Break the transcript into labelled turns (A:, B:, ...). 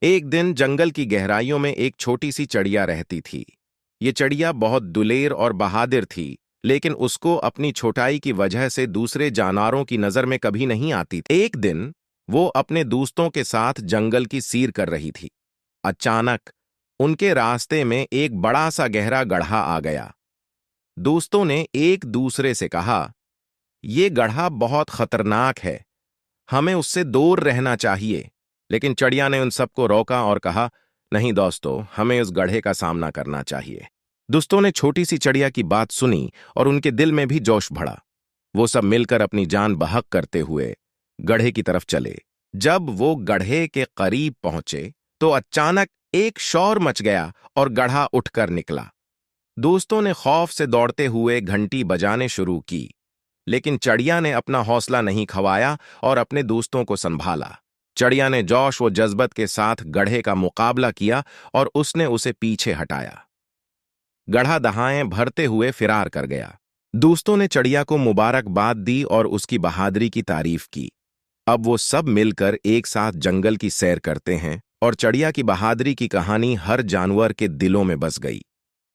A: एक दिन जंगल की गहराइयों में एक छोटी सी चिड़िया रहती थी। ये चिड़िया बहुत दुलेर और बहादुर थी, लेकिन उसको अपनी छोटाई की वजह से दूसरे जानवरों की नजर में कभी नहीं आती थी। एक दिन वो अपने दोस्तों के साथ जंगल की सैर कर रही थी। अचानक उनके रास्ते में एक बड़ा सा गहरा गड्ढा आ गया। दोस्तों ने एक दूसरे से कहा, ये गड्ढा बहुत खतरनाक है, हमें उससे दूर रहना चाहिए। लेकिन चिड़िया ने उन सबको रोका और कहा, नहीं दोस्तों, हमें उस गड्ढे का सामना करना चाहिए। दोस्तों ने छोटी सी चिड़िया की बात सुनी और उनके दिल में भी जोश भरा। वो सब मिलकर अपनी जान बहक करते हुए गड्ढे की तरफ चले। जब वो गड्ढे के करीब पहुंचे तो अचानक एक शोर मच गया और गड्ढा उठकर निकला। दोस्तों ने खौफ से दौड़ते हुए घंटी बजाने शुरू की, लेकिन चिड़िया ने अपना हौसला नहीं खवाया और अपने दोस्तों को संभाला। चिड़िया ने जोश व जज्बत के साथ गड्ढे का मुकाबला किया और उसने उसे पीछे हटाया। गड्ढा दहाएं भरते हुए फिरार कर गया। दोस्तों ने चिड़िया को मुबारकबाद दी और उसकी बहादुरी की तारीफ की। अब वो सब मिलकर एक साथ जंगल की सैर करते हैं और चिड़िया की बहादुरी की कहानी हर जानवर के दिलों में बस गई।